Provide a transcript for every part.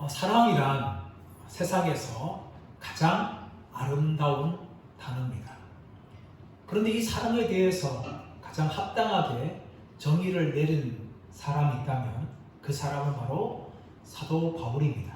사랑이란 세상에서 가장 아름다운 단어입니다. 그런데 이 사랑에 대해서 가장 합당하게 정의를 내린 사람이 있다면 그 사람은 바로 사도 바울입니다.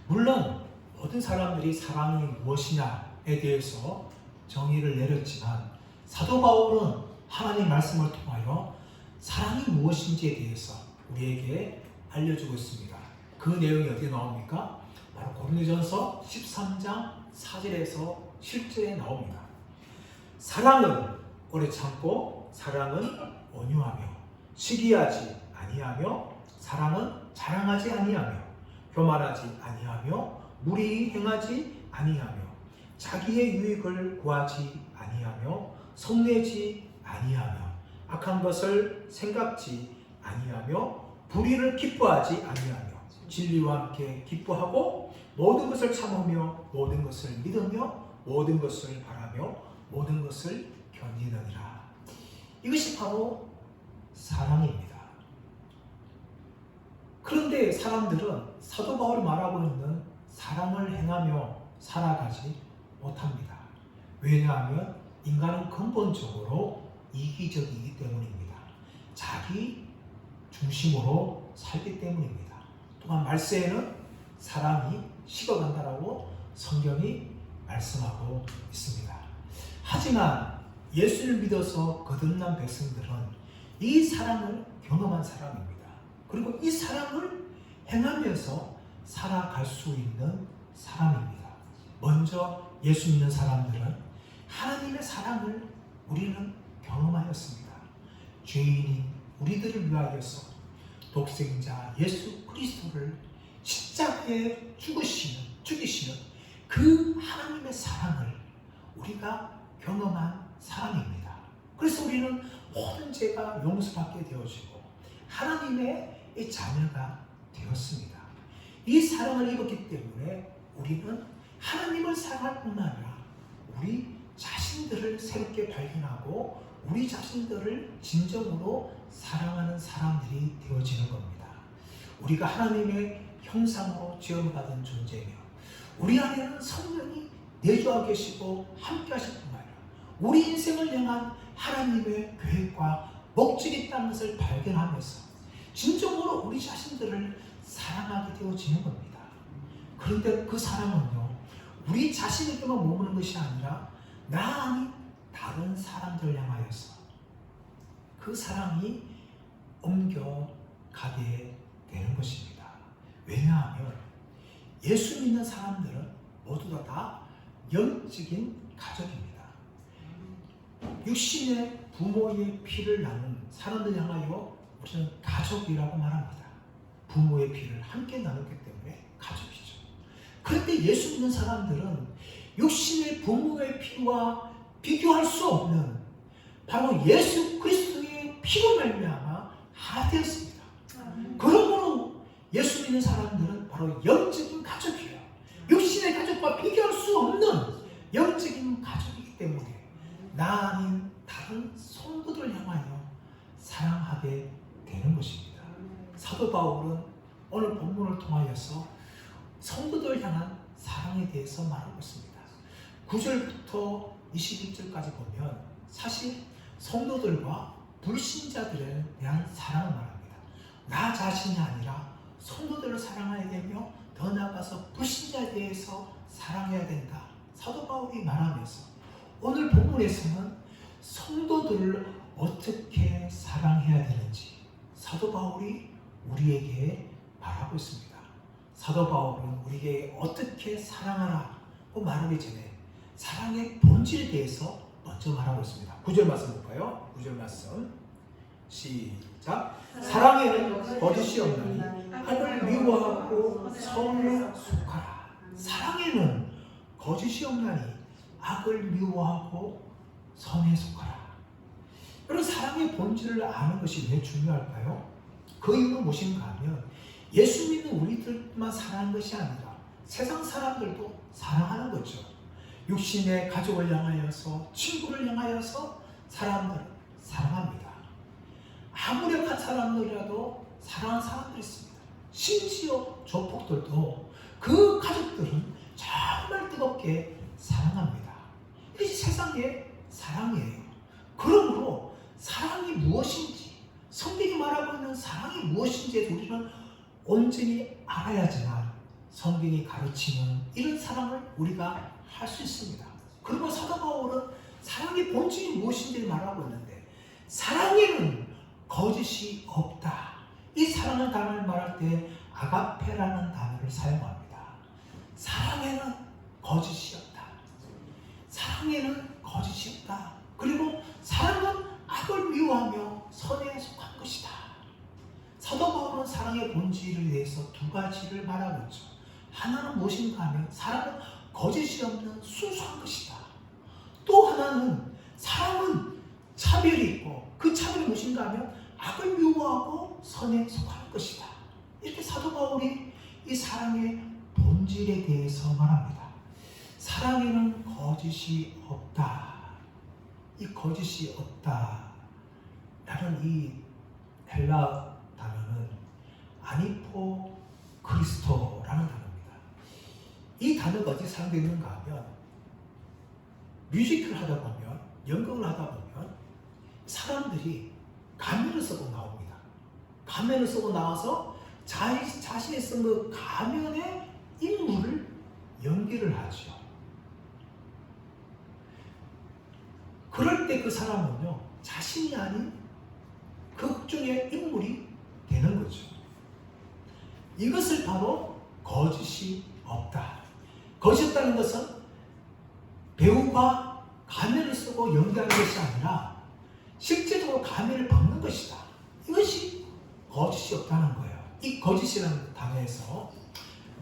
물론 모든 사람들이 사랑이 무엇이냐에 대해서 정의를 내렸지만 사도 바울은 하나님의 말씀을 통하여 사랑이 무엇인지에 대해서 우리에게 알려주고 있습니다. 그 내용이 어디에 나옵니까? 바로 고린도전서 13장 4절에서 7절에 나옵니다. 사랑은 오래 참고 사랑은 온유하며 시기하지 아니하며 사랑은 자랑하지 아니하며 교만하지 아니하며 무리 행하지 아니하며 자기의 유익을 구하지 아니하며 성내지 아니하며 악한 것을 생각지 아니하며 불의를 기뻐하지 아니하며 진리와 함께 기뻐하고 모든 것을 참으며 모든 것을 믿으며 모든 것을 바라며 모든 것을 견디느니라. 이것이 바로 사랑입니다. 그런데 사람들은 사도 바울이 말하고 있는 사랑을 행하며 살아가지 못합니다. 왜냐하면 인간은 근본적으로 이기적이기 때문입니다. 자기 중심으로 살기 때문입니다. 또한 말세에는 사랑이 식어간다라고 성경이 말씀하고 있습니다. 하지만 예수를 믿어서 거듭난 백성들은 이 사랑을 경험한 사람입니다. 그리고 이 사랑을 행하면서 살아갈 수 있는 사람입니다. 먼저 예수 믿는 사람들은 하나님의 사랑을 우리는 경험하였습니다. 죄인인 우리들을 위하여서 독생자 예수 그리스도를 십자가에 죽이시는 그 하나님의 사랑을 우리가 경험한 사람입니다. 그래서 우리는 모든 죄가 용서받게 되어지고 하나님의 이 자녀가 되었습니다. 이 사랑을 입었기 때문에 우리는 하나님을 사랑할 뿐만 아니라 우리 자신들을 새롭게 발견하고 우리 자신들을 진정으로 사랑하는 사람들이 되어지는 겁니다. 우리가 하나님의 형상으로 지음받은 존재며 우리 안에는 성령이 내주하고 계시고 함께 하실 뿐만 아니라 우리 인생을 향한 하나님의 계획과 목적이 있다는 것을 발견하면서 진정으로 우리 자신들을 사랑하게 되어지는 겁니다. 그런데 그 사랑은요, 우리 자신에게만 머무는 것이 아니라 나 아닌 다른 사람들을 향하여서 그 사랑이 옮겨가게 되는 것입니다. 왜냐하면 예수 믿는 사람들은 모두 다 영적인 가족입니다. 육신의 부모의 피를 나눈 사람들 향하여 우리는 가족이라고 말합니다. 부모의 피를 함께 나눴기 때문에 가족이죠. 그런데 예수 믿는 사람들은 육신의 부모의 피와 비교할 수 없는 바로 예수 그리스도의 피로 말미암아 하나 되었습니다. 그러므로 예수 믿는 사람들은 바로 영적인 가족이에요. 육신의 가족과 비교할 수 없는 영적인 가족이기 때문에 나 아닌 다른 성도들 향하여 사랑하게 되는 것입니다. 사도 바울은 오늘 본문을 통하여서 성도들 향한 사랑에 대해서 말하고 있습니다. 9절부터 21절까지 보면 사실 성도들과 불신자들에 대한 사랑을 말합니다. 나 자신이 아니라 성도들을 사랑해야 되며 더 나아가서 불신자에 대해서 사랑해야 된다. 사도 바울이 말하면서 오늘 본문에서는 성도들을 어떻게 사랑해야 되는지 사도 바울이 우리에게 말하고 있습니다. 사도 바울은 우리에게 어떻게 사랑하라고 말하기 전에 사랑의 본질에 대해서 먼저 말하고 있습니다. 9절 말씀 볼까요? 9절 말씀 시작. 사랑에는 거짓이 없나니 악을 미워하고 선에 속하라. 사랑에는 거짓이 없나니 악을 미워하고 선에 속하라. 여러분, 사랑의 본질을 아는 것이 왜 중요할까요? 그 이유는 무엇인가 하면 예수 믿는 우리들만 사랑하는 것이 아니라 세상 사람들도 사랑하는 거죠. 육신의 가족을 향하여서 친구를 향하여서 사람들을 사랑합니다. 아무리 약한 사람들이라도 사랑하는 사람들이 있습니다. 심지어 조폭들도 그 가족들은 정말 뜨겁게 사랑합니다. 이것이 세상의 사랑이에요. 그러므로 사랑이 무엇인지, 성경이 말하고 있는 사랑이 무엇인지 우리는 온전히 알아야지만 성경이 가르치는 이런 사랑을 우리가 할 수 있습니다. 그리고 사도 바울은 사랑의 본질이 무엇인지를 말하고 있는데, 사랑에는 거짓이 없다. 이 사랑의 단어를 말할 때 아가페라는 단어를 사용합니다. 사랑에는 거짓이 없다. 사랑에는 거짓이 없다. 그리고 사랑은 악을 미워하며 선에 속한 것이다. 사도 바울은 사랑의 본질에 대해서 두 가지를 말하고 있죠. 하나는 무엇인가 하면 사랑은 거짓이 없는 순수한 것이다. 또 하나는 사랑은 차별이 있고 그 차별이 무엇인가 하면 악을 미워하고 선에 속하는 것이다. 이렇게 사도 바울이 이 사랑의 본질에 대해서 말합니다. 사랑에는 거짓이 없다. 이 거짓이 없다 라는 이 헬라 단어는 아니포 크리스토라는 단어입니다. 이 단어가 어디 사용되는가 하면 뮤지컬 하다 보면, 연극을 하다 보면 사람들이 가면을 쓰고 나옵니다. 가면을 쓰고 나와서 자신이 쓴 그 가면의 인물을 연기를 하죠. 그럴 때 그 사람은요, 자신이 아닌 극중의 인물이 되는 거죠. 이것을 바로 거짓이 없다. 거짓이 없다는 것은 배우가 가면을 쓰고 연기하는 것이 아니라 실제적으로 가면을 벗는 것이다. 이것이 거짓이 없다는 거예요. 이 거짓이라는 단어에서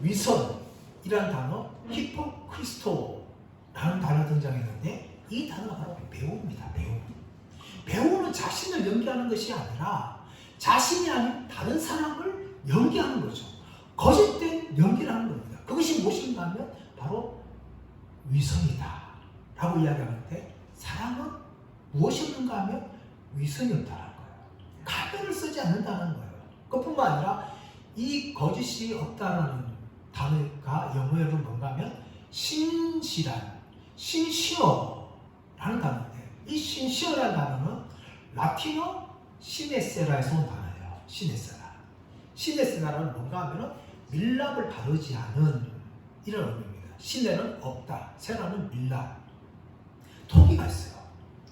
위선이라는 단어, 히포크리스토라는 단어 등장했는데, 이 단어가 바로 배우입니다. 배우는 자신을 연기하는 것이 아니라 자신이 아닌 다른 사람을 연기하는 거죠. 거짓된 연기를 하는 겁니다. 그것이 무엇인가 하면 바로 위선이다 라고 이야기하는데, 사랑은 무엇이 없는가 하면 위선이 없다는 거예요. 가면을 쓰지 않는다는 거예요. 그뿐만 아니라 이 거짓이 없다라는 단어가 영어로 뭔가 하면 신시어라는 단어인데, 이 신시어라는 단어는 라틴어 시네세라에서 온 단어예요. 시네세라는 뭔가 하면 밀랍을 바르지 않은 이런 의미입니다. 시네는 없다, 세라는 밀랍. 토기가 있어요.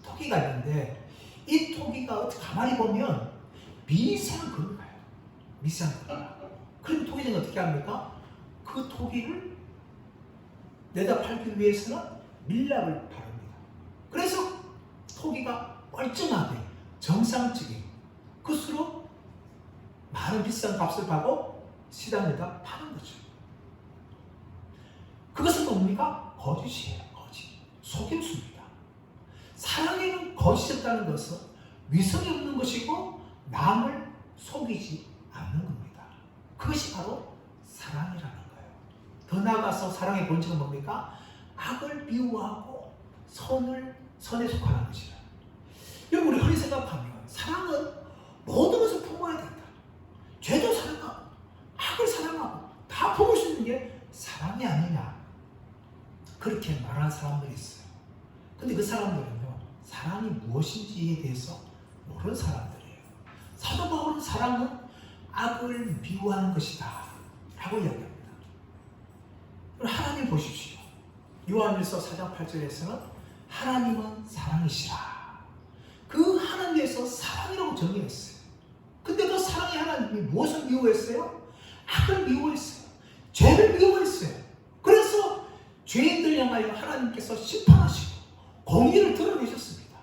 토기가 있는데 이 토기가 가만히 보면 미세한 금이에요. 미세한 금. 그럼 토기는 어떻게 합니까? 그 토기를 내다 팔기 위해서는 밀랍을 바릅니다. 그래서 토기가 멀쩡하게 정상적인 그수로 많은 비싼 값을 받고 시장에다 파는 거죠. 그것은 뭡니까? 거짓이에요. 거짓. 속임수입니다. 사랑에는 거짓이 없다는 것은 위선이 없는 것이고 남을 속이지 않는 겁니다. 그것이 바로 사랑이라는 거예요. 더 나아가서 사랑의 본질은 뭡니까? 악을 미워하고 선에 속하는 것이다. 여러분, 우리 흔히 생각하면 사랑은 모든 것을 품어야 된다. 죄도 사랑하고 악을 사랑하고 다 품을 수 있는 게 사랑이 아니냐, 그렇게 말하는 사람들이 있어요. 근데 그 사람들은요, 사랑이 무엇인지에 대해서 모르는 사람들이에요. 사도 바울은 사랑은 악을 미워하는 것이다 라고 이야기합니다. 하나님 보십시오. 요한일서 4장 8절에서는 하나님은 사랑이시라. 그 하나님께서 사랑이라고 정의했어요. 근데 그 사랑의 하나님이 무엇을 미워했어요? 악을 미워했어요. 죄를 미워했어요. 그래서 죄인들 향하여 하나님께서 심판하시고 공의를 드러내셨습니다.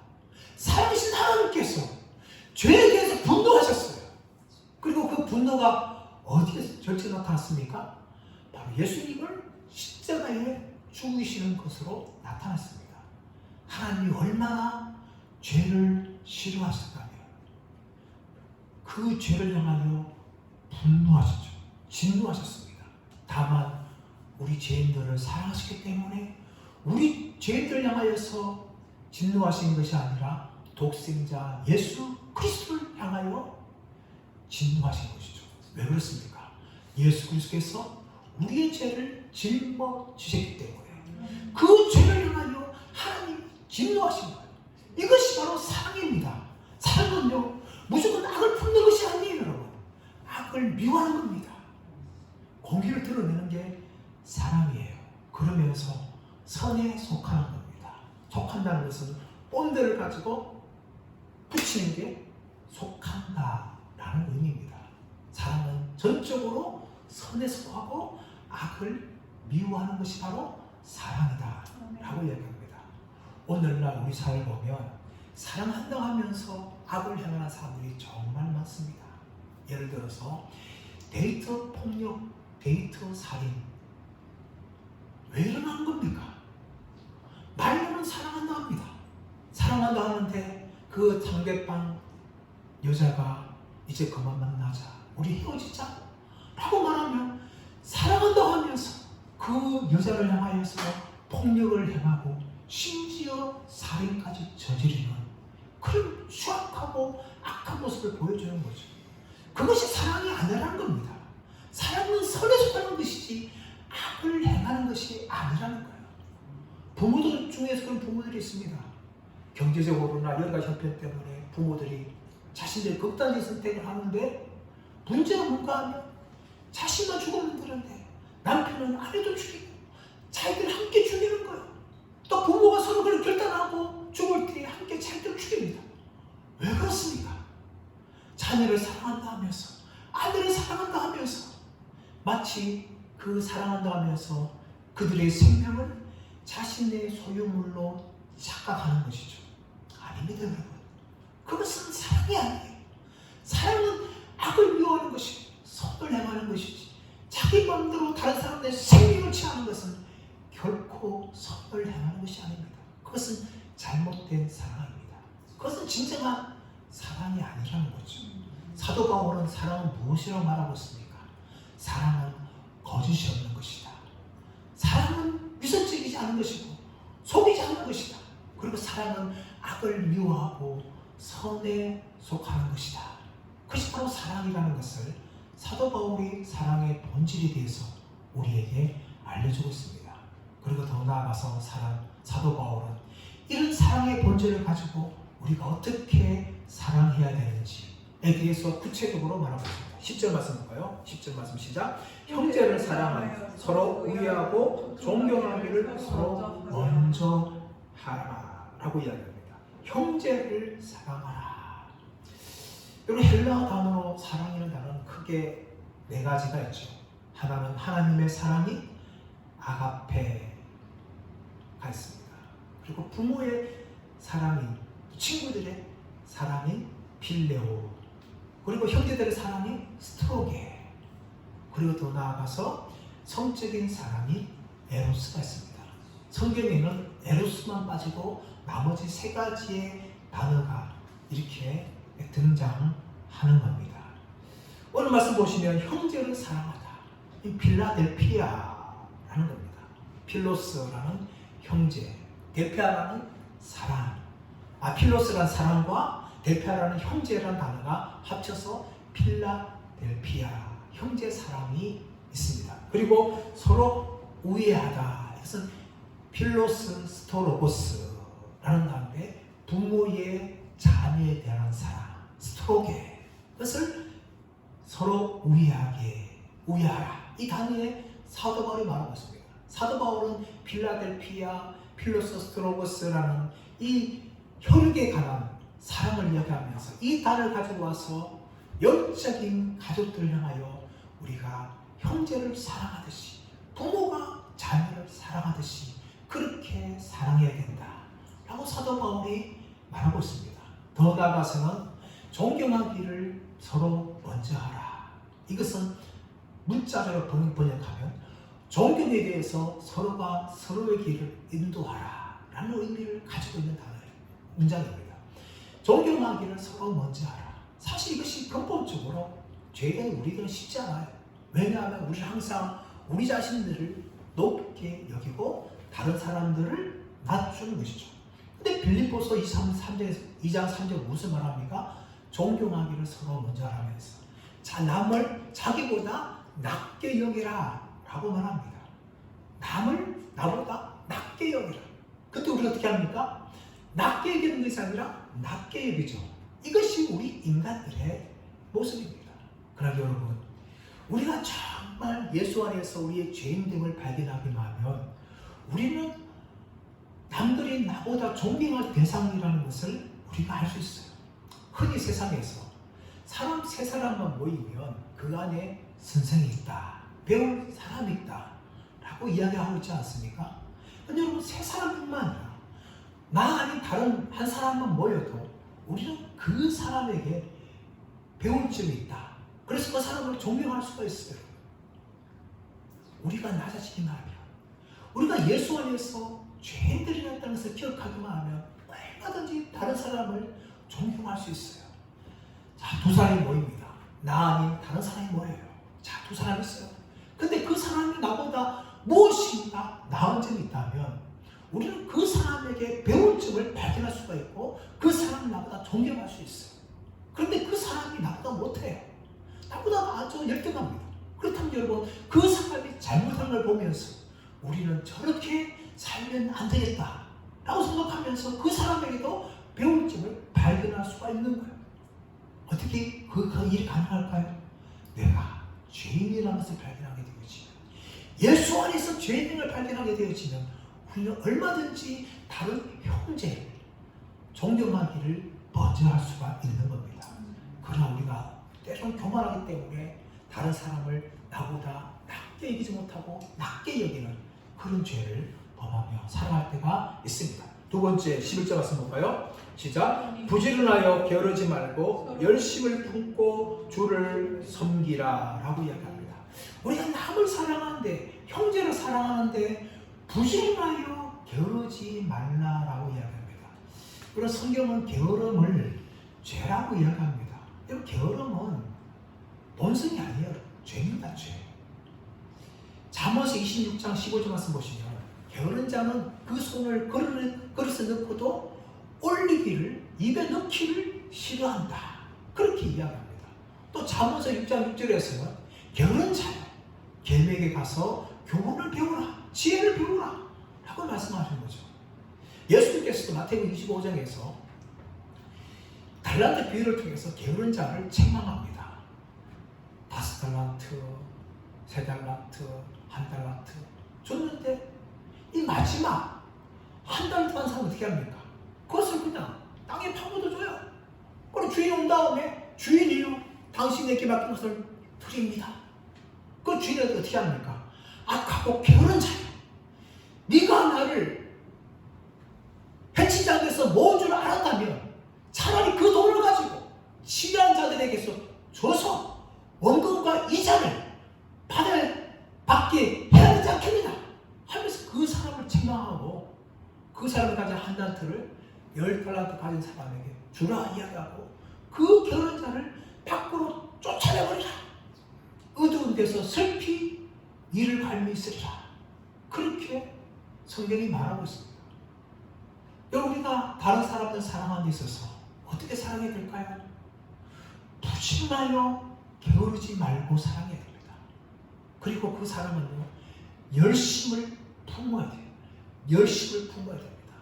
사랑이신 하나님께서 죄에 대해서 분노하셨어요. 그리고 그 분노가 어디에서 절제 나타났습니까? 바로 예수님을 십자가에 죽이시는 것으로 나타났습니다. 하나님이 얼마나 죄를 싫어하셨다면 그 죄를 향하여 분노하셨죠. 진노하셨습니다. 다만 우리 죄인들을 사랑하시기 때문에 우리 죄인들 향하여서 진노하신 것이 아니라 독생자 예수 그리스도를 향하여 진노하신 것이죠. 왜 그렇습니까? 예수 그리스도께서 우리의 죄를 짊어지셨기 때문에 그 죄를 향하여 하나님이 진노하신 거예요. 이것이 바로 사랑입니다. 사랑은요 무조건 악을 품는 것이 아니에요, 여러분. 악을 미워하는 겁니다. 공의를 드러내는 게 사랑이에요. 그러면서 선에 속하는 겁니다. 속한다는 것은 본드를 가지고 붙이는 게 속한다라는 의미입니다. 사랑은 전적으로 선에 속하고 악을 미워하는 것이 바로 사랑이다 라고 이야기합니다. 오늘날 우리 사회를 보면 사랑한다 하면서 악을 행하는 사람들이 정말 많습니다. 예를 들어서 데이트 폭력, 데이트 살인. 왜 일어나는 겁니까? 말로는 사랑한다 합니다. 사랑한다 하는데 그 상대방 여자가 이제 그만 만나자, 우리 헤어지자 라고 말하면 사랑한다 하면서 그 여자를 향하여서 폭력을 행하고 심지어 살인까지 저지르는 그런 추악하고 악한 모습을 보여주는 거죠. 그것이 사랑이 아니라는 겁니다. 사랑은 선에 속하는 것이지 악을 행하는 것이 아니라는 거예요. 부모들 중에서 그런 부모들이 있습니다. 경제적으로나 여러 가지 형편 때문에 부모들이 자신들의 극단적 선택을 하는데 문제가 뭔가 하면 자신만 죽으면 되는데 남편은 아내도 죽이고 자기들 함께 죽이는 거예요. 또 부모가 서로 그걸 결단하고 죽을 때 함께 자기들 죽입니다. 왜 그렇습니까? 자녀를 사랑한다 하면서, 아내를 사랑한다 하면서 마치 그 사랑한다 하면서 그들의 생명을 자신의 소유물로 착각하는 것이죠. 아닙니다, 여러분. 그것은 사랑이 아니에요. 사랑은 악을 미워하는 것이고 선을 행하는 것이지, 자기 마음대로 다른 사람의 생명을 취하는 것은 결코 선을 행하는 것이 아닙니다. 그것은 잘못된 사랑입니다. 그것은 진정한 사랑이 아니라는 거죠. 사도 바울은 사랑은 무엇이라고 말하고 있습니까? 사랑은 거짓이 없는 것이다. 사랑은 위선적이지 않은 것이고 속이지 않는 것이다. 그리고 사랑은 악을 미워하고 선에 속하는 것이다. 그것이 바로 사랑이라는 것을 사도 바울이 사랑의 본질에 대해서 우리에게 알려주고 있습니다. 그리고 더 나아가서 사도 바울은 이런 사랑의 본질을 가지고 우리가 어떻게 사랑해야 되는지에 대해서 구체적으로 말하고 있습니다. 10절 말씀 볼까요? 10절 말씀 시작. 형제를 사랑하여 서로 우애하고 존경하기를 서로 먼저 하라 라고 이야기합니다. 형제를 사랑하라. 여러분, 헬라어 단어로 사랑이라는 단어는 크게 네 가지가 있죠. 하나는 하나님의 사랑이 아가페가 있습니다. 그리고 부모의 사랑이, 친구들의 사랑이 필레오, 그리고 형제들의 사랑이 스트로게, 그리고 더 나아가서 성적인 사랑이 에로스가 있습니다. 성경에는 에로스만 빠지고 나머지 세 가지의 단어가 이렇게 등장하는 겁니다. 오늘 말씀 보시면 형제를 사랑하다, 이 필라델피아라는 겁니다. 필로스라는 형제, 델피아라는 사랑, 필로스라는 사랑과 델피아라는 형제라는 단어가 합쳐서 필라델피아, 형제 사랑이 있습니다. 그리고 서로 우애하다, 이것은 필로스 스토로고스라는 단어에 부모의 자녀에 대한 사랑, 스토로게, 그것을 서로 우애하라, 이 단어에 사도 바울이 말하고 있습니다. 사도 바울은 필라델피아, 필로스 스토로고스라는 이 혈육에 관한 사랑을 이야기하면서 이 단어를 가지고 와서 영적인 가족들을 향하여 우리가 형제를 사랑하듯이, 부모가 자녀를 사랑하듯이 그렇게 사랑해야 된다 라고 사도 바울이 말하고 있습니다. 더 나아가서는 존경하기를 서로 먼저 하라. 이것은 문자로 번역하면 존경에 대해서 서로가 서로의 길을 인도하라 라는 의미를 가지고 있는 문장입니다. 존경하기를 서로 먼저 하라. 사실 이것이 근본적으로 죄인 우리들은 쉽지 않아요. 왜냐하면 우리는 항상 우리 자신들을 높게 여기고 다른 사람들을 낮추는 것이죠. 근데 빌립보서 2장 3절 무슨 말합니까? 존경하기를 서로 먼저 하라면서 남을 자기보다 낮게 여기라 라고 말합니다. 남을 나보다 낮게 여기라. 그때 우리가 어떻게 합니까? 낮게 여기는 것이 아니라 낮게 여기죠. 이것이 우리 인간들의 모습입니다. 그러나 여러분, 우리가 정말 예수 안에서 우리의 죄인됨을 발견하기만 하면 우리는 남들이 나보다 존경할 대상이라는 것을 우리가 알 수 있어요. 흔히 세상에서 사람 세 사람만 모이면 그 안에 선생이 있다, 배울 사람이 있다 라고 이야기하고 있지 않습니까? 근데 여러분, 세 사람뿐만 아니라 나 아닌 다른 한 사람만 모여도 우리는 그 사람에게 배울 점이 있다. 그래서 그 사람을 존경할 수가 있어요. 우리가 낮아지기만 하면, 우리가 예수 안에서 죄인들이라는 것을 기억하기만 하면 얼마든지 다른 사람을 존경할 수 있어요. 자, 두 사람이 모입니다. 나 아닌 다른 사람이 모여요. 자, 두 사람이 있어요. 근데 그 사람이 나보다 무엇인가 나은 점이 있다면 우리는 그 사람에게 배울 점을 발견할 수가 있고 그 사람이 나보다 존경할 수 있어요. 그런데 그 사람이 나보다 못해요. 나보다 아주 열등합니다. 그렇다면 여러분, 그 사람이 잘못한 걸 보면서 우리는 저렇게 살면 안 되겠다 라고 생각하면서 그 사람에게도 배울 점을 발견할 수가 있는 거예요. 어떻게 그 일이 가능할까요? 내가 죄인이라는 것을 발견하게 되어지면, 예수 안에서 죄인을 발견하게 되어지면 우리는 얼마든지 다른 형제를 존경하기를 먼저 할 수가 있는 겁니다. 그러나 우리가 때론 교만하기 때문에 다른 사람을 나보다 낮게 여기지 못하고 낮게 여기는 그런 죄를 범하며 살아갈 때가 있습니다. 두 번째 11절 말씀 볼까요? 시작. 부지런하여 게으르지 말고 열심을 품고 주를 섬기라 라고 이야기합니다. 우리가 남을 사랑하는데, 형제를 사랑하는데 부지런하여 게으르지 말라라고 이야기합니다. 그런 성경은 게으름을 죄라고 이야기합니다. 여러분, 게으름은 본성이 아니에요. 죄입니다. 죄. 잠언서 26장 15절 말씀 보시면 게으른 자는 그 손을 그릇에 넣고도 올리기를, 입에 넣기를 싫어한다. 그렇게 이야기합니다. 또 잠언서 6장 6절에서는 게으른 자여 계명에 가서 교훈을 배우라, 지혜를 배우라 라고 말씀하신 거죠. 예수님께서도 마태복음 25장에서 달란트 비유를 통해서 게으른 자를 책망합니다. 5달란트, 3달란트, 1달란트 줬는데 이 마지막 1달란트 한 사람 어떻게 합니까? 그것을 그냥 땅에 파묻어줘요. 그리고 주인이 온 다음에 주인이요, 당신에게 맡긴 것을 드립니다. 그 주인은 어떻게 합니까? 악하고 게으른 자야, 네가 나를 해치지 않기 위해서 모은 줄 알았다면 차라리 그 돈을 가지고 치려한 자들에게서 줘서 원금과 이자를 받게 해야 되지 않겠느냐 하면서 그 사람을 책망하고 그 사람이 가진 1달란트를 10달란트 가진 사람에게 주라 이야기하고 그 게으른 자를 밖으로 쫓아내버리라. 어두운 데서 슬피 이를 갈미 있으리라. 그렇게 성경이 말하고 있습니다. 여러분, 우리가 다른 사람들 사랑하는 데 있어서 어떻게 사랑해야 될까요? 부지런하여 게으르지 말고 사랑해야 됩니다. 그리고 그 사람은요, 열심을 품어야 돼요. 열심을 품어야 됩니다.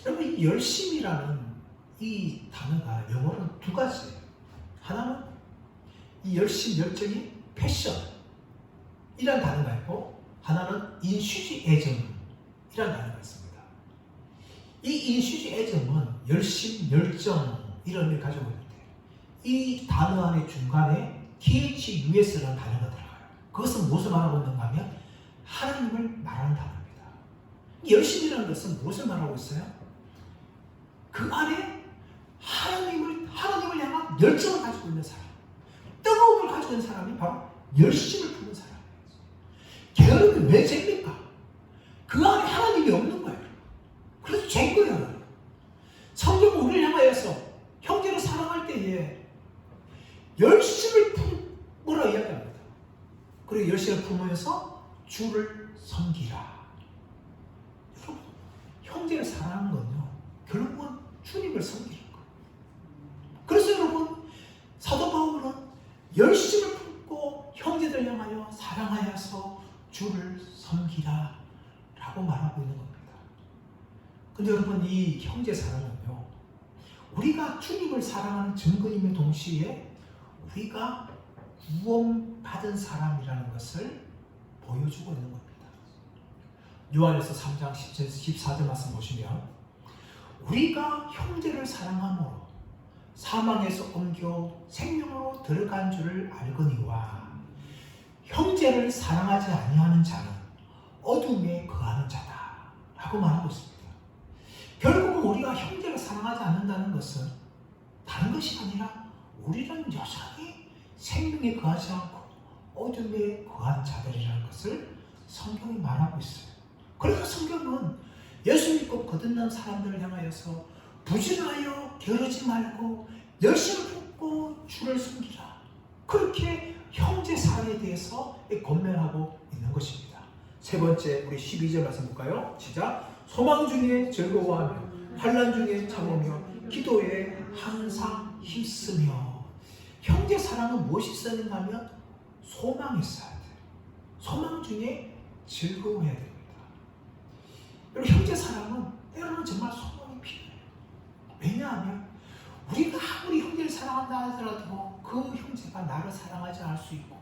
여러분, 이 열심이라는 이 단어가 영어로는 두 가지예요. 하나는 이 열심, 열정이 패션이라는 단어가 있고, 하나는 인슈지애정이라는 단어가 있습니다. 이 인슈지애정은 열심, 열정 이런 의미를 가지고 있는데, 이 단어 안에 중간에 THUS라는 단어가 들어가요. 그것은 무엇을 말하고 있는가 하면 하나님을 말하는 단어입니다. 이 열심이라는 것은 무엇을 말하고 있어요? 그 안에 하나님을 향한 열정을 가지고 있는 사람, 뜨거움을 가지고 있는 사람이 바로 열심을 품는 사람이에요. 게으름이 왜 죄입니까? 그 안에 하나님이 없는 거예요. 그래서 죄인 거예요. 성경은 우리를 향하여서 형제를 사랑할 때에 열심을 품으라 이야기합니다. 그리고 열심을 품으면서 주를 섬기라. 여러분, 형제를 사랑하는 건요, 결국은 주님을 섬기는 거예요. 그래서 여러분, 사도 바울은 열심을 품고 형제들 향하여 주를 섬기라 라고 말하고 있는 겁니다. 근데 여러분, 이 형제 사랑은요, 우리가 주님을 사랑하는 증거임의 동시에 우리가 구원받은 사람이라는 것을 보여주고 있는 겁니다. 요한일서 3장 14절 말씀 보시면, 우리가 형제를 사랑함으로 사망에서 옮겨 생명으로 들어간 줄을 알거니와 형제를 사랑하지 아니하는 자는 어둠에 거하는 자다 라고 말하고 있습니다. 결국은 우리가 형제를 사랑하지 않는다는 것은 다른 것이 아니라 우리는 여전히 생명에 거하지 않고 어둠에 거한 자들이라는 것을 성경이 말하고 있어요. 그래서 성경은 예수 믿고 거듭난 사람들을 향하여서 부진하여 게으르지 말고 열심을 품고 주를 섬기라, 그렇게 형제 사랑에 대해서 권면하고 있는 것입니다. 세 번째, 우리 12절 말씀 볼까요? 시작. 소망 중에 즐거워하며 환난 중에 참으며 기도에 항상 힘쓰며. 형제 사랑은 무엇이 있어야 되는가 하면 소망이 있어야 돼요. 소망 중에 즐거워해야 됩니다. 여러분, 형제 사랑은 때로는 정말 소망이 필요해요. 왜냐하면 우리가 아무리 형제를 사랑한다 하더라도 그 형제가 나를 사랑하지 않을 수 있고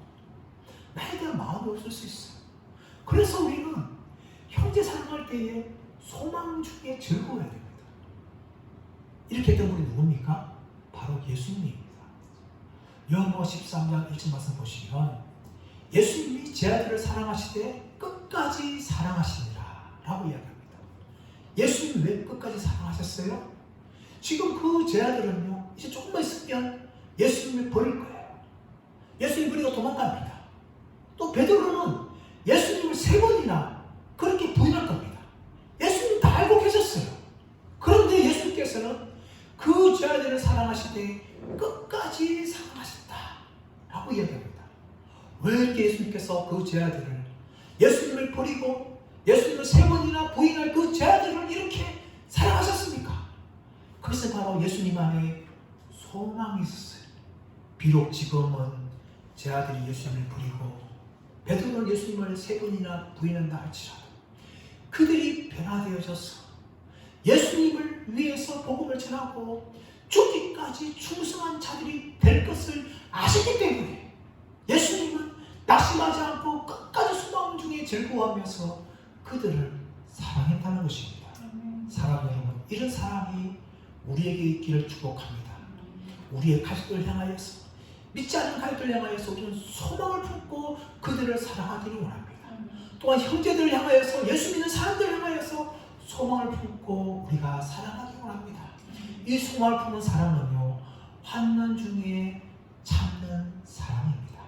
나에 대한 마음이 없을 수 있어요. 그래서 우리는 형제 사랑할 때에 소망 중에 즐거워야 됩니다. 이렇게 된 분이 누굽니까? 바로 예수님입니다. 요한복음 13장 1절 말씀 보시면 예수님이 제 아들을 사랑하시되 끝까지 사랑하시니라 라고 이야기합니다. 예수님 왜 끝까지 사랑하셨어요? 지금 그 제 아들은요, 이제 조금만 있으면 예수님을 버릴 거예요. 예수님 버리고 도망갑니다. 또 베드로는 예수님을 3번이나 그렇게 부인할 겁니다. 예수님 다 알고 계셨어요. 그런데 예수님께서는 그 제 아들을 사랑하시되 끝까지 사랑하셨다 라고 이야기합니다. 왜 이렇게 예수님께서 그 제 아들을, 예수님을 버리고 예수님을 3번이나 부인할 그 제 아들을 이렇게 사랑하셨습니까? 그것은 바로 예수님 안에 소망이 있었어요. 비록 지금은 제 아들이 예수님을 버리고 베드로는 예수님을 3번이나 부인한다 할지라도 그들이 변화되어져서 예수님을 위해서 복음을 전하고 죽기까지 충성한 자들이 될 것을 아셨기 때문에 예수님은 낙심하지 않고 끝까지 소망 중에 즐거워하면서 그들을 사랑했다는 것입니다. 사랑 여러분, 이런 사랑이 우리에게 있기를 축복합니다. 우리의 가족들 향하여서, 믿지 않는 가족들 향하여서 우리는 소망을 품고 그들을 사랑하기를 원합니다. 또한 형제들을 향하여서, 예수 믿는 사람들을 향하여서 소망을 품고 우리가 사랑하기를 원합니다. 이 소망을 품은 사랑은요, 환난 중에 참는 사랑입니다.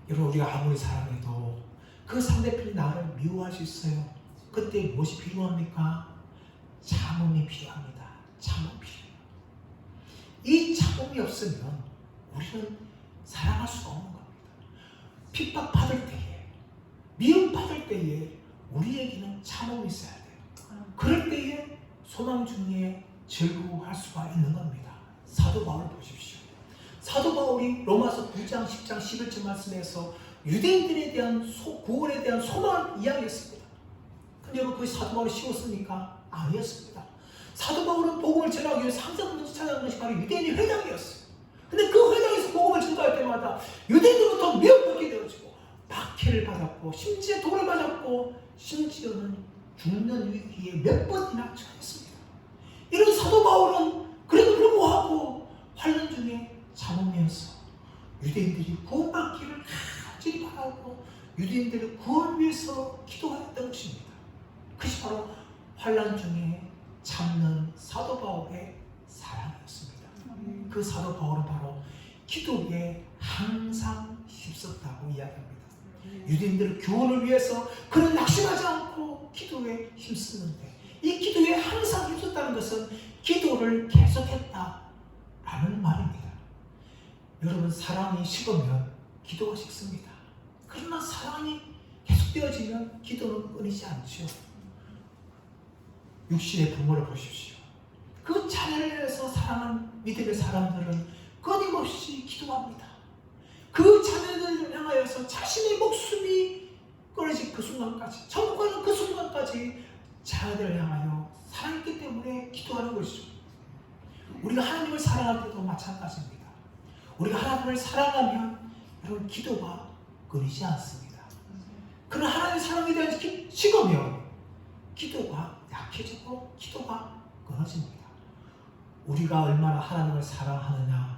여러분, 우리가 아무리 사랑해도 그 상대편이 나를 미워할 수 있어요. 그때 무엇이 필요합니까? 참음이 필요합니다. 참음이 필요해요. 이 참음이 없으면 우리는 사랑할 수가 없는 겁니다. 핍박받을 때에, 미움받을 때에 우리에게는 참음이 있어야 돼요. 그럴 때에 소망 중에 즐거워할 수가 있는 겁니다. 사도 바울 보십시오. 사도 바울이 로마서 9장, 10장, 11절 말씀에서 유대인들에 대한 구원에 대한 소망을 이야기했습니다. 근데 여러분, 그것이 사도 바울이 쉬웠습니까? 아니었습니다. 사도 바울은 복음을 전하기 위해서 항상 찾아가는 것이 바로 유대인의 회당이었어요. 근데 그 회당에서 복음을 전도할 때마다 유대인으로부터 미움받게 되어지고 박해를 받았고 심지어 돌을 맞았고 심지어는 죽는 위기에 몇 번이나 처했습니다. 이런 사도 바울은 그래도 불구하고 환난 중에 참으면서 유대인들이 구원받기를 간절히 바라고 유대인들의 구원을 위해서 기도했던 것입니다. 그것이 바로 환난 중에 참는 사도 바울의 사랑이었습니다. 그 사도 바울은 바로 기도에 항상 힘썼다고 이야기합니다. 유대인들의 구원을 위해서 그는 낙심하지 않고 기도에 힘쓰는데, 이 기도에 항상 힘썼다는 것은 기도를 계속했다라는 말입니다. 여러분, 사랑이 식으면 기도가 식습니다. 그러나 사랑이 계속되어지면 기도는 끊이지 않죠. 육신의 부모를 보십시오. 그 자녀를 위해서 사랑하는 믿음의 사람들은 끊임없이 기도합니다. 그 자녀들을 향하여서 자신의 목숨이 끊어질 그 순간까지, 천국 가는 그 순간까지 자녀들을 향하여 사랑했기 때문에 기도하는 것이죠. 우리가 하나님을 사랑할 때도 마찬가지입니다. 우리가 하나님을 사랑하면 여러분 기도가 끊이지 않습니다. 그러나 하나님의 사랑에 대한 식으면 기도가 약해지고 기도가 끊어집니다. 우리가 얼마나 하나님을 사랑하느냐를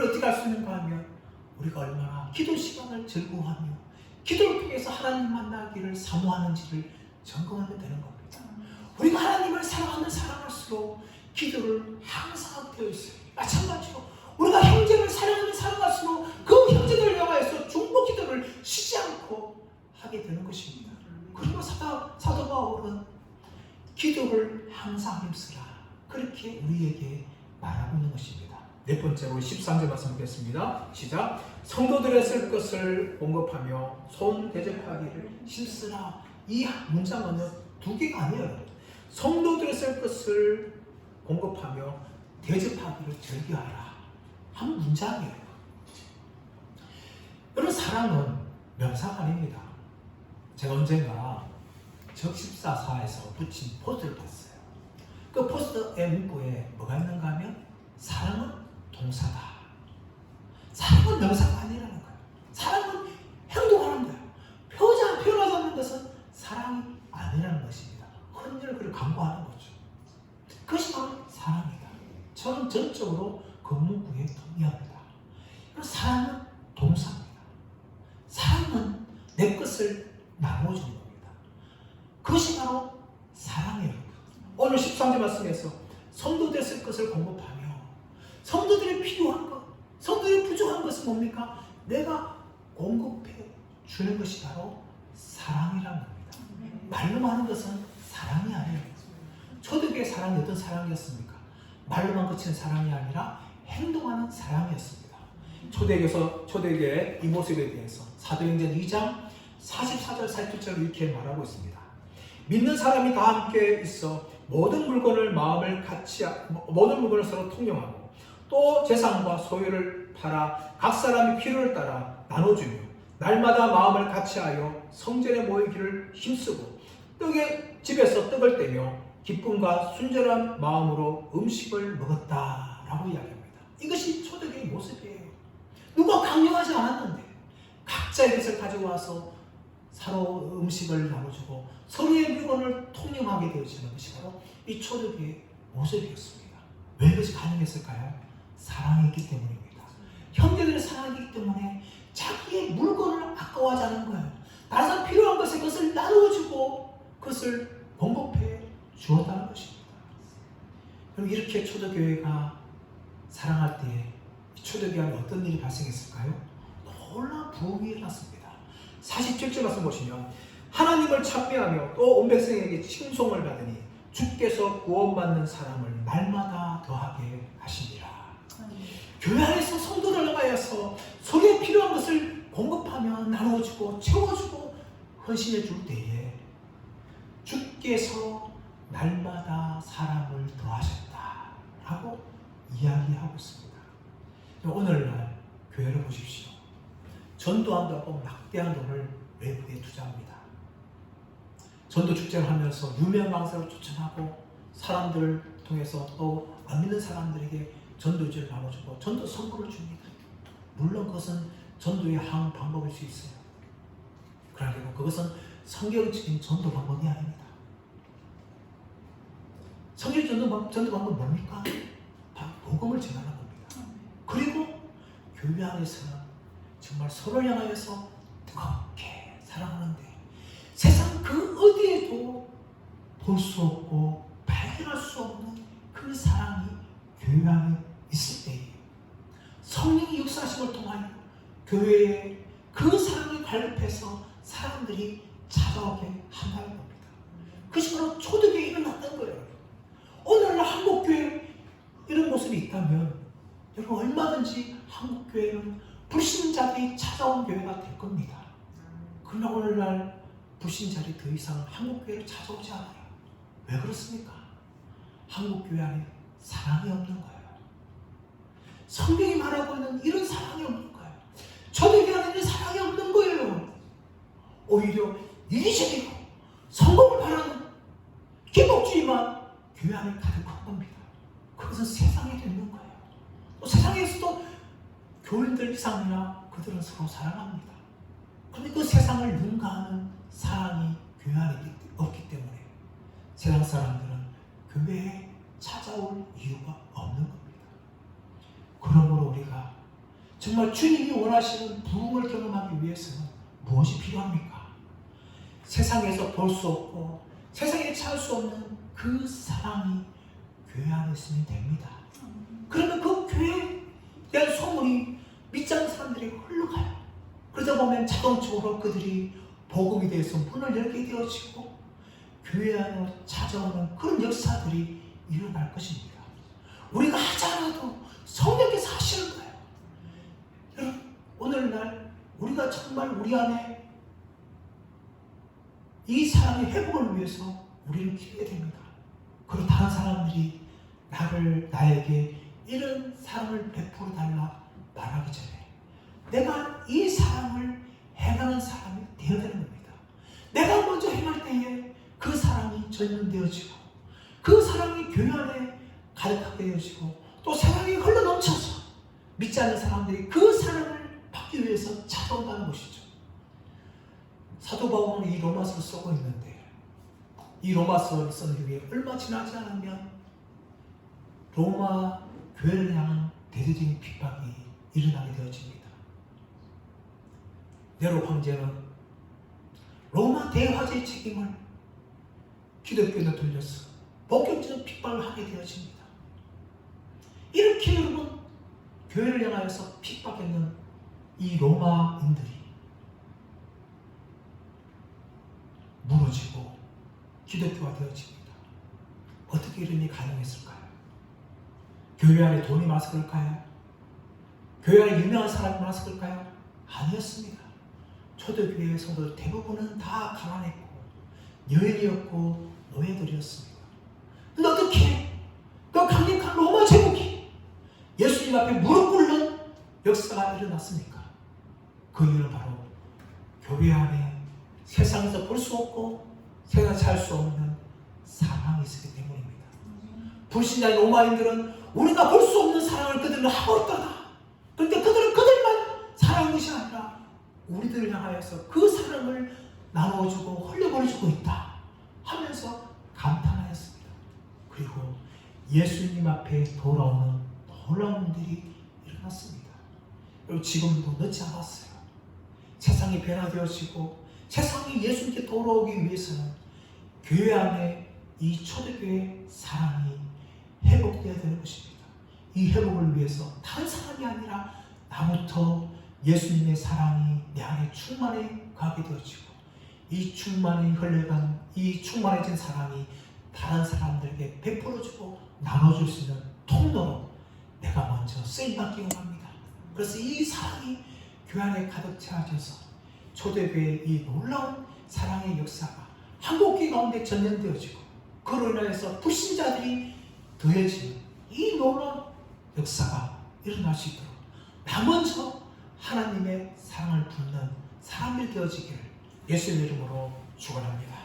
어떻게 알 수 있는가 하면 우리가 얼마나 기도 시간을 즐거워하며 기도를 통해서 하나님 만나기를 사모하는지를 점검하면 되는 겁니다. 우리가 하나님을 사랑하면 사랑할수록 기도를 항상 하게 되어 있어요. 마찬가지로 우리가 형제를 사랑하면 사랑할수록 그 형제들을 향하여서 중보 기도를 쉬지 않고 하게 되는 것입니다. 그리고 사도 바울은 기도를 항상 힘쓰라 그렇게 우리에게 말하고 있는 것입니다. 네 번째로 13절 말씀 보겠습니다. 시작. 성도들의 쓸 것을 공급하며 손 대접하기를 힘쓰라. 이 문장은 두 개가 아니에요. 성도들의 쓸 것을 공급하며 대접하기를 즐겨하라. 한 문장이에요. 여러분 사랑은 명사가 아닙니다. 제가 언젠가 적십사사에서 붙인 포스트를 봤어요. 그 포스트의 문구에 뭐가 있는가 하면 사랑은 동사다. 사랑은 명사가 아니라는 거예요. 사랑은 행동하는 거예요. 표현하지 않는 것은 사랑이 아니라는 것입니다. 흔히들 그를 강구하는 거죠. 그것이 바로 사랑이다. 저는 전적으로 그 문구에 동의합니다. 사랑은 동사입니다. 사랑은 내 것을 나눠주는 겁니다. 그것이 바로 사랑이에요. 오늘 13절 말씀에서 성도들 쓸 것을 공급하며 성도들이 필요한 것, 성도들이 부족한 것은 뭡니까? 내가 공급해 주는 것이 바로 사랑이라는 겁니다. 말로만 하는 것은 사랑이 아니에요. 초대교회 사랑이 어떤 사랑이었습니까? 말로만 그치는 사랑이 아니라 행동하는 사랑이었습니다. 초대교회 이 모습에 대해서 사도행전 2장 44절 47절 이렇게 말하고 있습니다. 믿는 사람이 다 함께 있어 모든 물건을 서로 통용하고 또 재산과 소유를 팔아 각 사람이 필요를 따라 나눠주며 날마다 마음을 같이하여 성전에 모이기를 힘쓰고 집에서 떡을 떼며 기쁨과 순전한 마음으로 음식을 먹었다라고 이야기합니다. 이것이 초대교회의 모습이에요. 누가 강요하지 않았는데 각자의 것을 가지고 와서 서로 음식을 나눠주고 서로의 물건을 통용하게 되어지는 것이 바로 이 초대교회의 모습이었습니다. 왜 그것이 가능했을까요? 사랑이기 때문입니다. 형제들을 사랑하기 때문에 자기의 물건을 아까워하지 않은 거예요. 다른 사람 필요한 것에 그것을 나눠주고 그것을 공급해 주었다는 것입니다. 그럼 이렇게 초대교회가 사랑할 때 초대교회 안에 어떤 일이 발생했을까요? 놀라운 부흥이 일어났습니다. 47절 말씀 보시면 하나님을 찬미하며 또 온 백성에게 칭송을 받으니 주께서 구원받는 사람을 날마다 더하게 하시니라. 교회 안에서 성도를 향하여서 서로의 필요한 것을 공급하며 나눠주고 채워주고 헌신해 줄 때에 주께서 날마다 사람을 더하셨다라고 이야기하고 있습니다. 오늘날 교회를 보십시오. 전도한다고 막대한 돈을 외부에 투자합니다. 전도 축제를 하면서 유명 강사를 추천하고 사람들을 통해서 또 안 믿는 사람들에게 전도지를 나눠주고 전도 선물을 줍니다. 물론 그것은 전도의 한 방법일 수 있어요. 그러나 그것은 성경적인 전도 방법이 아닙니다. 성경의 전도 방법은 뭡니까? 바로 복음을 전하는 겁니다. 그리고 교회 안에서는 정말 서로를 향하여서 뜨겁게 사랑하는데 세상 그 어디에도 볼 수 없고 발견할 수 없는 그 사랑이 교회 안에 있을 때에 성령의 역사심을 통하여 교회에 그 사랑이 발급해서 사람들이 찾아오게 한다는 겁니다. 그것이 바로 초대교회에 일어났던 거예요. 오늘날 한국교회 이런 모습이 있다면 여러분 얼마든지 한국교회는 불신자들이 찾아온 교회가 될 겁니다. 그러나 오늘날 불신자들이 더 이상 한국교회를 찾아오지 않아요. 왜 그렇습니까? 한국교회 안에 사랑이 없는 거예요. 성경이 말하고 있는 이런 사랑이 없는 거예요. 초대교회 안에 사랑이 없는 거예요. 오히려 이기적이고 성공을 바라는 기복주의만 교회 안에 가득한 겁니다. 그것은 세상에 되는 거예요. 또 세상에서도 교인들 이상이나 그들은 서로 사랑합니다. 그런데 그 세상을 능가하는 사랑이 교회 안에 없기 때문에 세상 사람들은 교회에 찾아올 이유가 없는 겁니다. 그러므로 우리가 정말 주님이 원하시는 부흥을 경험하기 위해서는 무엇이 필요합니까? 세상에서 볼 수 없고 세상에 찾을 수 없는 그 사랑이 교회 안에 있으면 됩니다. 그러면 그 교회에 대한 소문이 믿지 않는 사람들에게 흘러가요. 그러다 보면 자동적으로 그들이 복음에 대해서 문을 열게 되어지고 교회 안으로 찾아오는 그런 역사들이 일어날 것입니다. 우리가 하지 않아도 성령께서 하시는 거예요. 여러분, 오늘날 우리가 정말 우리 안에 이 사람의 회복을 위해서 우리는 기도해야 됩니다. 그리고 다른 사람들이 나에게 이런 사랑을 베풀어 달라 말하기 전에 내가 이 사랑을 행하는 사람이 되어야 되는 겁니다. 내가 먼저 행할 때에 그 사랑이 전염되어지고 그 사랑이 교회 안에 가득하게 되어지고 또 사랑이 흘러넘쳐서 믿지 않는 사람들이 그 사랑을 받기 위해서 찾아온다는 것이죠. 사도 바울은 이 로마서를 쓰고 있는데 이 로마서를 쓰는 후에 얼마 지나지 않으면 로마 교회를 향한 대대적인 핍박이 일어나게 되어집니다. 네로 황제는 로마 대화제의 책임을 기독교에 돌려서 본격적인 핍박을 하게 되어집니다. 이렇게 여러분 교회를 향하여서 핍박했는 이 로마인들이 무너지고 기독교가 되어집니다. 어떻게 이런 일이 가능했을까요? 교회 안에 돈이 많아서 그럴까요? 교회 안에 유명한 사람이 많아서 그럴까요? 아니었습니다. 초대교회의 성도들 대부분은 다 가난했고 여인이었고 노예들이었습니다. 근데 어떻게 그 강력한 로마 제국이 예수님 앞에 무릎 꿇는 역사가 일어났습니까? 그 이유는 바로 교회 안에 세상에서 볼 수 없고 세상에서 살 수 없는 사랑이 있었기 때문입니다. 불신자의 로마인들은 우리가 볼 수 없는 사랑을 그들을 하고 있다. 그런데 그들은 그들만 사랑하는 것이 아니라 우리들을 향하여서 그 사랑을 나눠주고 흘려보내주고 있다 하면서 감탄하였습니다. 그리고 예수님 앞에 돌아오는 놀라운 일이 일어났습니다. 그리고 지금도 늦지 않았어요. 세상이 변화되어지고 세상이 예수님께 돌아오기 위해서는 교회 안에 이 초대교회의 사랑이 회복되어야 되는 것입니다. 이 회복을 위해서 다른 사람이 아니라 나부터 예수님의 사랑이 내 안에 충만해 가게 되어지고 이 충만히 흘러간 이 충만해진 사랑이 다른 사람들에게 베풀어주고 나눠줄 수 있는 통로로 내가 먼저 쓰임받기 원합니다. 그래서 이 사랑이 교회 안에 가득 채워져서 초대교회의 이 놀라운 사랑의 역사가 한국교회 가운데 전염되어지고 그로 인하여서 불신자들이 더해지는 이 놀라운 역사가 일어날 수 있도록 나 먼저 하나님의 사랑을 품는 사람들이 되어지기를 예수의 이름으로 축원합니다.